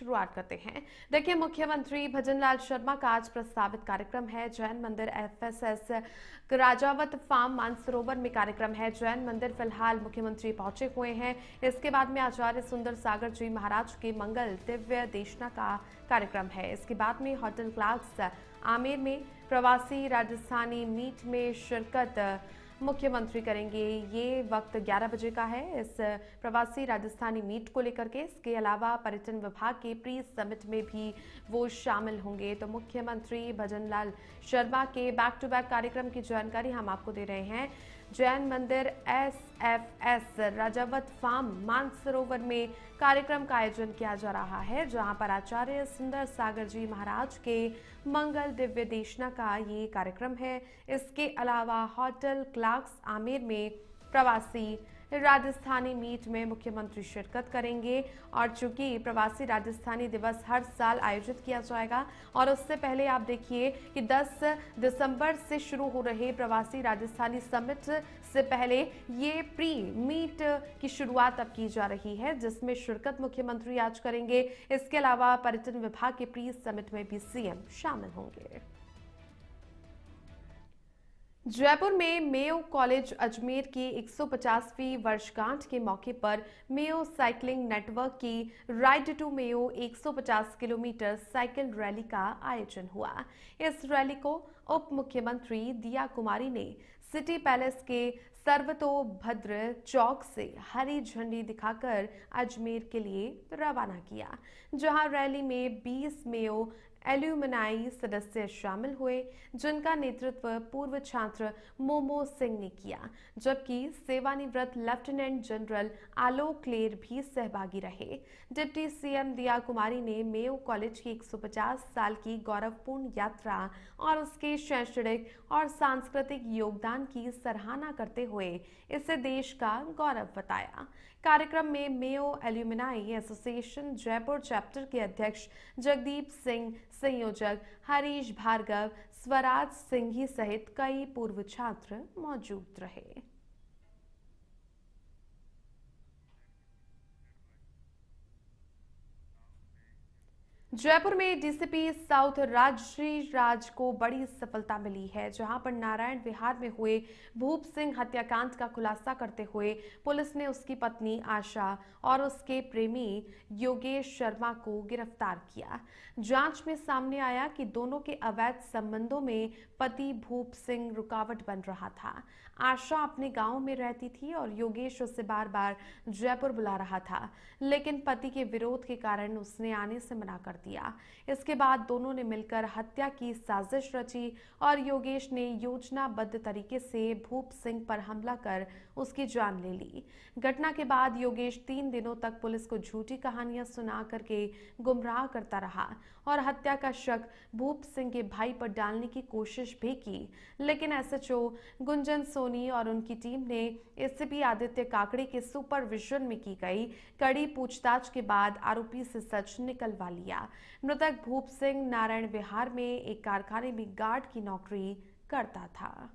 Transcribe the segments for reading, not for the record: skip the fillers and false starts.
शुरुआत करते हैं। देखिए, मुख्यमंत्री भजनलाल शर्मा का आज प्रस्तावित कार्यक्रम है जैन मंदिर एफएसएस राजावत फार्म मानसरोवर में कार्यक्रम है। जैन मंदिर फिलहाल मुख्यमंत्री पहुंचे हुए हैं। इसके बाद में आचार्य सुंदर सागर जी महाराज के मंगल दिव्य देशना का कार्यक्रम है। इसके बाद में होटल क्लार्क्स आमेर में प्रवासी राजस्थानी मीट में शिरकत मुख्यमंत्री करेंगे। ये वक्त 11 बजे का है। इस प्रवासी राजस्थानी मीट को लेकर के इसके अलावा पर्यटन विभाग के प्री समिट में भी वो शामिल होंगे। तो मुख्यमंत्री भजनलाल शर्मा के बैक टू बैक कार्यक्रम की जानकारी हम आपको दे रहे हैं। जैन मंदिर एसएफएस राजावत फार्म मानसरोवर में कार्यक्रम का आयोजन किया जा रहा है, जहां पर आचार्य सुंदर सागर जी महाराज के मंगल दिव्य देशना का ये कार्यक्रम है। इसके अलावा होटल क्लार्क्स आमेर में प्रवासी राजस्थानी मीट में मुख्यमंत्री शिरकत करेंगे। और चूंकि प्रवासी राजस्थानी दिवस हर साल आयोजित किया जाएगा और उससे पहले आप देखिए कि 10 दिसंबर से शुरू हो रहे प्रवासी राजस्थानी समिट से पहले ये प्री मीट की शुरुआत अब की जा रही है, जिसमें शिरकत मुख्यमंत्री आज करेंगे। इसके अलावा पर्यटन विभाग के प्री समिट में भी सीएम शामिल होंगे। जयपुर में मेयो कॉलेज अजमेर की 150वीं वर्षगांठ के मौके पर मेयो साइकिलिंग नेटवर्क की ride to Mayo 150 kilometre cycle rally का आयोजन हुआ। इस रैली को उप मुख्यमंत्री दिया कुमारी ने सिटी पैलेस के सर्वतोभद्र चौक से हरी झंडी दिखाकर अजमेर के लिए रवाना किया, जहां रैली में 20 मेयो एल्यूमनाई सदस्य शामिल हुए, जिनका नेतृत्व पूर्व छात्र मोमो सिंह ने किया, जबकि सेवानिवृत्त लेफ्टिनेंट जनरल आलोक क्लेर भी सहभागी रहे। डिप्टी सीएम दिया कुमारी ने मेयो कॉलेज की 150 साल की गौरवपूर्ण यात्रा और उसके शैक्षणिक और सांस्कृतिक योगदान की सराहना करते हुए इसे देश का गौरव बताया। कार्यक्रम में Mayo alumni association Jaipur chapter के अध्यक्ष जगदीप सिंह, संयोजक हरीश भार्गव, स्वराज सिंघी सहित कई पूर्व छात्र मौजूद रहे। जयपुर में डीसीपी साउथ राजश्री राज को बड़ी सफलता मिली है, जहां पर नारायण विहार में हुए भूप सिंह हत्याकांड का खुलासा करते हुए पुलिस ने उसकी पत्नी आशा और उसके प्रेमी योगेश शर्मा को गिरफ्तार किया। जांच में सामने आया कि दोनों के अवैध संबंधों में पति भूप सिंह रुकावट बन रहा था। आशा अपने गांव में रहती थी और योगेश उसे बार बार जयपुर बुला रहा था, लेकिन पति के विरोध के कारण उसने आने से मना कर दिया। इसके बाद दोनों ने मिलकर हत्या की साजिश रची और योगेश ने योजनाबद्ध तरीके से भूप सिंह पर हमला कर उसकी जान ले ली। घटना के बाद योगेश 3 दिनों तक पुलिस को झूठी कहानियां सुना करके गुमराह करता रहा और हत्या का शक भूप सिंह के भाई पर डालने की कोशिश भी की, लेकिन एसएचओ गुंजन सोनी और उनकी टीम ने एसीपी आदित्य काकड़े के सुपरविजन में की गई कड़ी पूछताछ के बाद आरोपी से सच निकलवा लिया। मृतक भूप सिंह नारायण विहार में एक कारखाने में गार्ड की नौकरी करता था।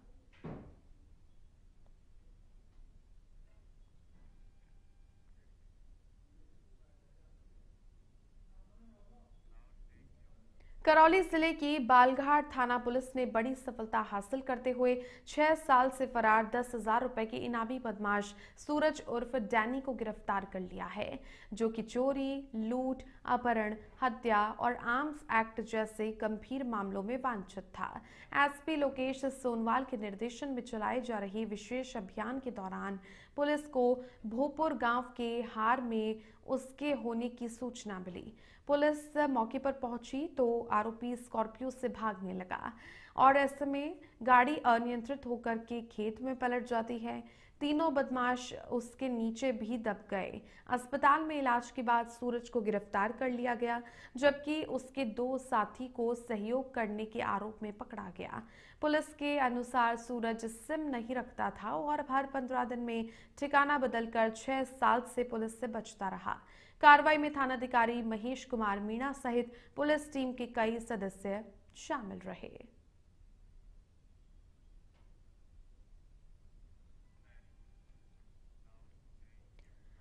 करौली जिले की बालघाट थाना पुलिस ने बड़ी सफलता हासिल करते हुए 6 साल से फरार 10,000 रुपए के इनामी बदमाश सूरज उर्फ डैनी को गिरफ्तार कर लिया है, जो कि चोरी, लूट, अपहरण, हत्या और आर्म्स एक्ट जैसे गंभीर मामलों में वांछित था। एसपी लोकेश सोनवाल के निर्देशन में चलाए जा रही विशेष अभियान के दौरान पुलिस को भोपुर गांव के हार में उसके होने की सूचना मिली। पुलिस मौके पर पहुंची तो आरोपी स्कॉर्पियो से भागने लगा और ऐसे में गाड़ी अनियंत्रित होकर के खेत में पलट जाती है। तीनों बदमाश उसके नीचे भी दब गए। अस्पताल में इलाज के बाद सूरज को गिरफ्तार कर लिया गया, जबकि उसके 2 साथी को सहयोग करने के आरोप में पकड़ा गया। पुलिस के अनुसार सूरज सिम नहीं रखता था और हर 15 दिन में ठिकाना बदलकर 6 साल से पुलिस से बचता रहा। कार्रवाई में थानाधिकारी महेश कुमार मीणा सहित पुलिस टीम के कई सदस्य शामिल रहे।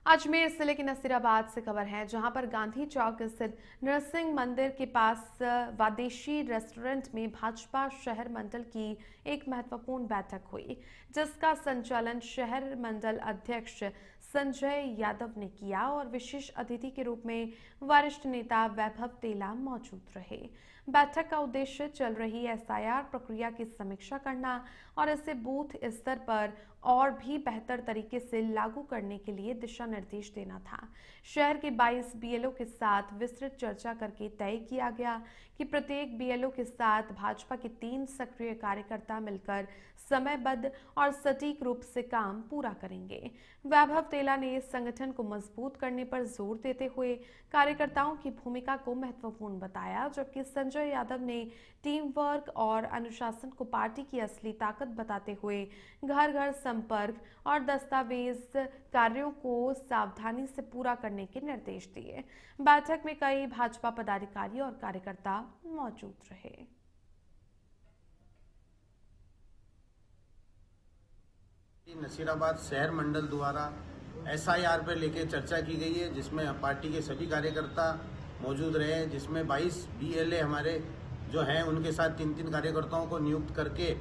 अजमेर जिले के नसीराबाद से खबर है, जहां पर गांधी चौक स्थित नरसिंह मंदिर के पास वादेशी रेस्टोरेंट में भाजपा शहर मंडल की एक महत्वपूर्ण बैठक हुई, जिसका संचालन शहर मंडल अध्यक्ष संजय यादव ने किया और विशेष अतिथि के रूप में वरिष्ठ नेता वैभव तेला मौजूद रहे। बैठक का उद्देश्य चल रही एसआईआर प्रक्रिया की समीक्षा करना और इसे बूथ स्तर पर और भी बेहतर तरीके से लागू करने के लिए दिशा निर्देश देना था। शहर के 22 बीएलओ के साथ विस्तृत चर्चा करके तय किया गया कि प्रत्येक बीएलओ के साथ भाजपा के 3 सक्रिय कार्यकर्ता मिलकर समयबद्ध और सटीक रूप से काम पूरा करेंगे। वैभव तेला ने संगठन को मजबूत करने पर जोर देते हुए कार्यकर्ताओं की भूमिका को महत्वपूर्ण बताया, जबकि संजय यादव ने टीम वर्क और अनुशासन को पार्टी की असली ताकत बताते हुए घर घर संपर्क और दस्तावेज कार्यों को सावधानी से पूरा करने के निर्देश दिए। बैठक में कई भाजपा पदाधिकारी और कार्यकर्ता मौजूद रहे। नसीराबाद शहर मंडल द्वारा एसआईआर पर लेकर चर्चा की गई है, जिसमें पार्टी के सभी कार्यकर्ता मौजूद रहे, जिसमें 22 बीएलए हमारे जो हैं उनके साथ 3-3 कार्यकर्ताओं को नियुक्त करके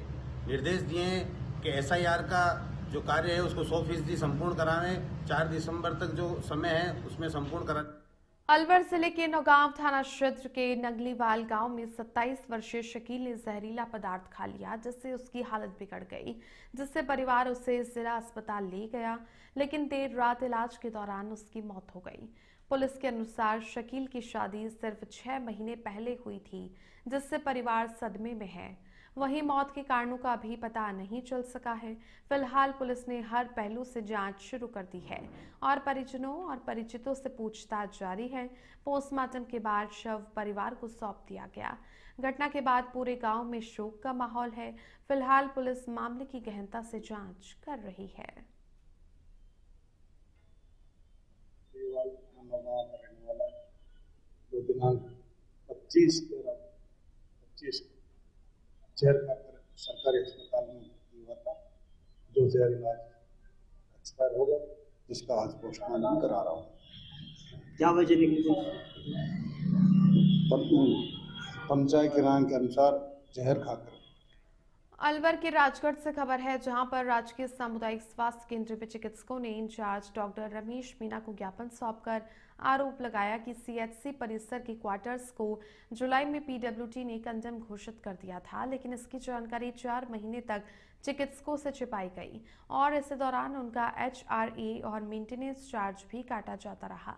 निर्देश दिए हैं कि एसआईआर का जो कार्य है उसको 100% संपूर्ण करावें। 4 दिसंबर तक जो समय है उसमें संपूर्ण करा। अलवर जिले के नौगांव थाना क्षेत्र के नगलीवाल गांव में 27 वर्षीय शकील ने जहरीला पदार्थ खा लिया, जिससे उसकी हालत बिगड़ गई, जिससे परिवार उसे जिला अस्पताल ले गया, लेकिन देर रात इलाज के दौरान उसकी मौत हो गई। पुलिस के अनुसार शकील की शादी सिर्फ 6 महीने पहले हुई थी, जिससे परिवार सदमे में है। वहीं मौत के कारणों का अभी पता नहीं चल सका है। फिलहाल पुलिस ने हर पहलू से जांच शुरू कर दी है और परिजनों और परिचितों से पूछताछ जारी है। पोस्टमार्टम के बाद शव परिवार को सौंप दिया गया। घटना के बाद पूरे गांव में शोक का माहौल है। फिलहाल पुलिस मामले की गहनता से जांच कर रही है। दिनांक 25 जहर खाकर सरकारी अस्पताल में भर्ती हुआ था, जो जहर इलाज एक्सपायर हो गया, जिसका आज पोस्टमार्टम करा रहा हूँ। क्या वजह निकली थी? पंचायत किराए के अनुसार जहर खाकर। अलवर के राजगढ़ से खबर है, जहां पर राजकीय सामुदायिक स्वास्थ्य केंद्र में चिकित्सकों ने इंचार्ज डॉक्टर रमेश मीना को ज्ञापन सौंपकर आरोप लगाया कि सीएचसी परिसर के क्वार्टर्स को जुलाई में पीडब्ल्यूडी ने कंडेम घोषित कर दिया था, लेकिन इसकी जानकारी 4 महीने तक चिकित्सकों से छिपाई गई और इस दौरान उनका एचआरए और मेंटेनेंस चार्ज भी काटा जाता रहा।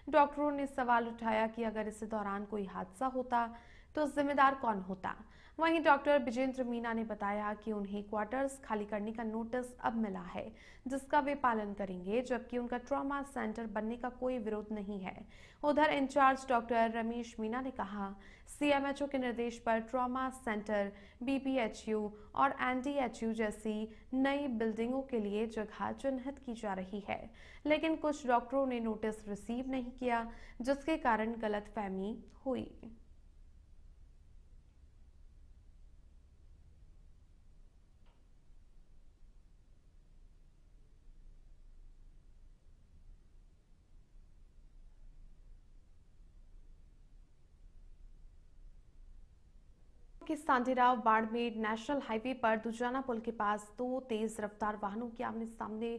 डॉक्टरों ने सवाल उठाया कि अगर इस दौरान कोई हादसा होता तो जिम्मेदार कौन होता। वहीं डॉक्टर विजेंद्र मीना ने बताया कि उन्हें क्वार्टर्स खाली करने का नोटिस अब मिला है, जिसका वे पालन करेंगे, जबकि उनका ट्रॉमा सेंटर बनने का कोई विरोध नहीं है। उधर इंचार्ज डॉक्टर रमेश मीना ने कहा, सीएमएचओ के निर्देश पर ट्रॉमा सेंटर, बीपीएचयू और एनडीएचयू जैसी नई बिल्डिंगों के लिए जगह चिन्हित की जा रही है, लेकिन कुछ डॉक्टरों ने नोटिस रिसीव नहीं किया, जिसके कारण गलतफहमी हुई। के सांडीराव बाड़मेर नेशनल हाईवे पर दुजाना पुल के पास 2 तेज रफ्तार वाहनों की आमने सामने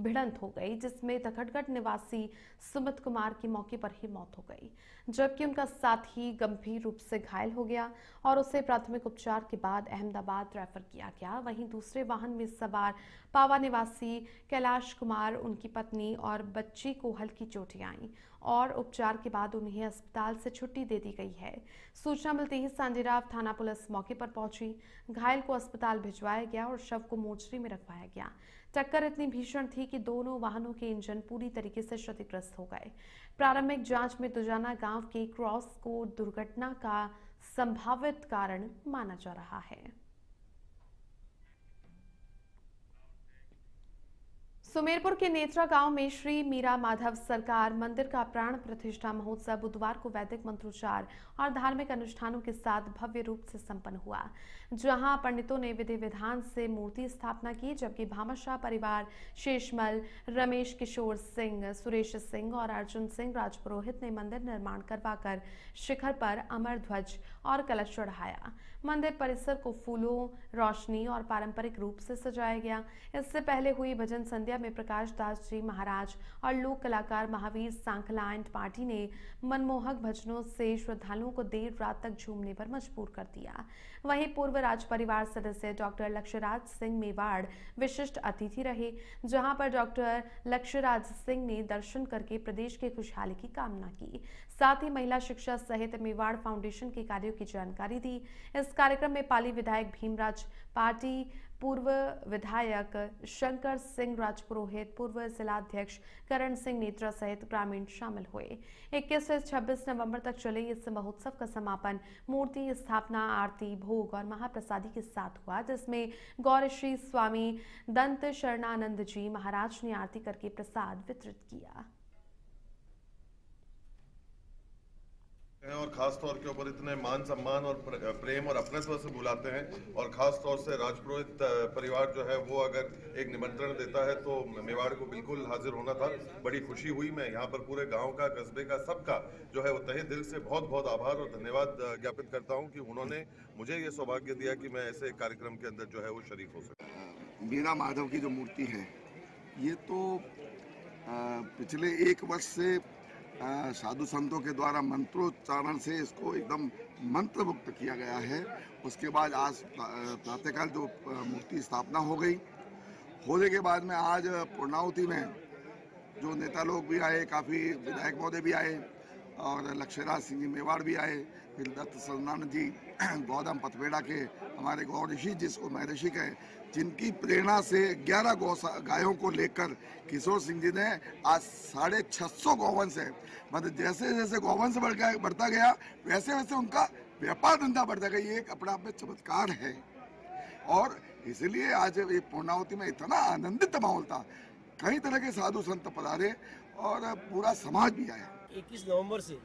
भिड़ंत हो गई, जिसमें तखतगढ़ निवासी सुमित कुमार की मौके पर ही मौत हो गई, जबकि उनका साथी गंभीर रूप से घायल हो गया और उसे प्राथमिक उपचार के बाद अहमदाबाद रेफर किया गया। वहीं दूसरे वाहन में सवार पावा निवासी कैलाश कुमार, उनकी पत्नी और बच्ची को हल्की चोटें आईं और उपचार के बाद उन्हें अस्पताल से छुट्टी दे दी गई है। सूचना मिलते ही सांडीराव थाना पुलिस मौके पर पहुंची, घायल को अस्पताल भिजवाया गया और शव को मोर्चरी में रखवाया गया। टक्कर इतनी भीषण थी कि दोनों वाहनों के इंजन पूरी तरीके से क्षतिग्रस्त हो गए। प्रारंभिक जांच में दुजाना गांव के क्रॉस को दुर्घटना का संभावित कारण माना जा रहा है। सुमेरपुर के नेत्रा गांव में श्री मीरा माधव सरकार मंदिर का प्राण प्रतिष्ठा महोत्सव बुधवार को वैदिक मंत्रोच्चार और धार्मिक अनुष्ठानों के साथ भव्य रूप से संपन्न हुआ, जहां पंडितों ने विधि विधान से मूर्ति स्थापना की, जबकि भामाशाह परिवार शेषमल, रमेश किशोर सिंह, सुरेश सिंह और अर्जुन सिंह राजपुरोहित ने मंदिर निर्माण करवाकर शिखर पर अमर ध्वज और कलश चढ़ाया। मंदिर परिसर को फूलों, रोशनी और पारंपरिक रूप से सजाया गया। इससे पहले हुई भजन संध्या में प्रकाश दास जी महाराज और लोक कलाकार महावीर सांखला एंड पार्टी ने मनमोहक भजनों से श्रद्धालुओं को देर रात तक झूमने पर मजबूर कर दिया। वहीं पूर्व राज परिवार सदस्य डॉक्टर लक्ष्यराज सिंह मेवाड़ विशिष्ट अतिथि रहे, जहां पर डॉक्टर लक्ष्यराज सिंह ने दर्शन करके प्रदेश की खुशहाली की कामना की। साथ ही महिला शिक्षा सहित मेवाड़ फाउंडेशन के कार्यों की जानकारी दी। इस कार्यक्रम में पाली विधायक भीमराज पार्टी, पूर्व विधायक शंकर सिंह राजपुरोहित, पूर्व जिलाध्यक्ष करण सिंह नेत्रा सहित ग्रामीण शामिल हुए। 21 से 26 नवंबर तक चले इस महोत्सव का समापन मूर्ति स्थापना, आरती, भोग और महाप्रसादी के साथ हुआ, जिसमें गौरश्री स्वामी दंत शरणानंद जी महाराज ने आरती करके प्रसाद वितरित किया। और खास तौर के ऊपर इतने मान सम्मान और प्रेम और अपनत्व से बुलाते हैं, और खास तौर से राजपुरोहित परिवार जो है वो अगर एक निमंत्रण देता है तो मेवाड़ को बिल्कुल हाजिर होना था। बड़ी खुशी हुई। मैं यहाँ पर पूरे गांव का, कस्बे का, सबका जो है वो तहे दिल से बहुत बहुत आभार और धन्यवाद ज्ञापित करता हूँ कि उन्होंने मुझे ये सौभाग्य दिया कि मैं ऐसे कार्यक्रम के अंदर जो है वो शरीक हो सकूँ। मीरा माधव की जो मूर्ति है, ये तो पिछले 1 वर्ष से साधु संतों के द्वारा मंत्रोच्चारण से इसको एकदम मंत्रमुक्त किया गया है। उसके बाद आज प्रातःकाल जो मूर्ति स्थापना हो गई, होने के बाद में आज पूर्णाहुति में जो नेता लोग भी आए, काफ़ी विधायक महोदय भी आए और लक्ष्यराज सिंह जी मेवाड़ भी आए, फिर दत्त शरणानंद जी, गौतम पथपेड़ा के हमारे गौ ऋषि, जिसको महर्षि कहें, जिनकी प्रेरणा से 11 गायों को लेकर किशोर सिंह जी ने आज 650 गौवंश है। मतलब जैसे जैसे गौवंश बढ़ता गया वैसे वैसे उनका व्यापार धंधा बढ़ता गया। ये एक अपने आप में चमत्कार है और इसलिए आज ये पूर्णाहुति में इतना आनंदित माहौल था। कई तरह के साधु संत पधारे और पूरा समाज भी आया। 21 नवंबर से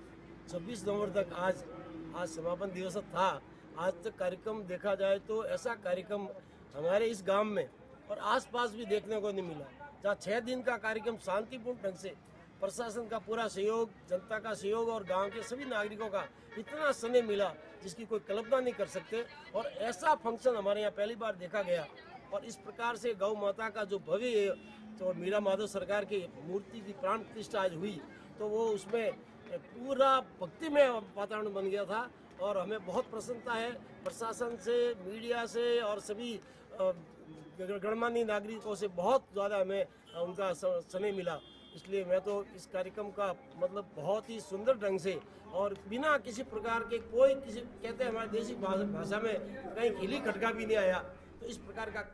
26 नवंबर तक आज समापन दिवस था। आज तक कार्यक्रम देखा जाए तो ऐसा कार्यक्रम हमारे इस गांव में और आसपास भी देखने को नहीं मिला, जहाँ 6 दिन का कार्यक्रम शांतिपूर्ण ढंग से, प्रशासन का पूरा सहयोग, जनता का सहयोग और गांव के सभी नागरिकों का इतना स्नेह मिला जिसकी कोई कल्पना नहीं कर सकते। और ऐसा फंक्शन हमारे यहाँ पहली बार देखा गया। और इस प्रकार से गौ माता का जो भव्य तो मीरा माधव सरकार की मूर्ति की प्राण प्रतिष्ठा आज हुई, तो वो उसमें पूरा भक्तिमय वातावरण बन गया था। और हमें बहुत प्रसन्नता है प्रशासन से, मीडिया से और सभी गणमान्य नागरिकों से बहुत ज़्यादा हमें उनका स्नेह मिला। इसलिए मैं तो इस कार्यक्रम का मतलब बहुत ही सुंदर ढंग से और बिना किसी प्रकार के कोई किसी कहते हैं हमारी देसी भाषा में कहीं खिली खटका भी नहीं आया, तो इस प्रकार का।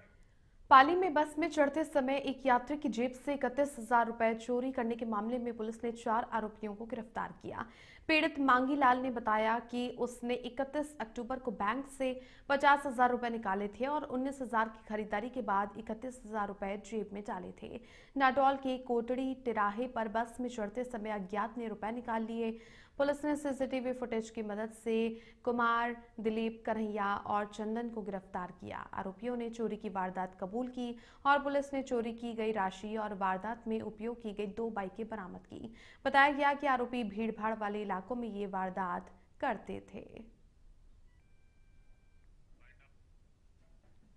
पाली में बस में चढ़ते समय एक यात्री की जेब से 31,000 रुपए चोरी करने के मामले में पुलिस ने 4 आरोपियों को गिरफ्तार किया। पीड़ित मांगी लाल ने बताया कि उसने 31 अक्टूबर को बैंक से 50,000 रुपए निकाले थे और 19,000 की खरीदारी के बाद 31,000 रुपए जेब में डाले थे। नाडौल के कोटड़ी तिराहे पर बस में चढ़ते समय अज्ञात ने रुपए निकाल लिए। पुलिस ने सीसीटीवी फुटेज की मदद से कुमार, दिलीप, कन्हैया और चंदन को गिरफ्तार किया। आरोपियों ने चोरी की वारदात कबूल की और पुलिस ने चोरी की गई राशि और वारदात में उपयोग की गई 2 बाइकें बरामद की। बताया गया कि आरोपी भीड़ भाड़ वाले इलाकों में ये वारदात करते थे।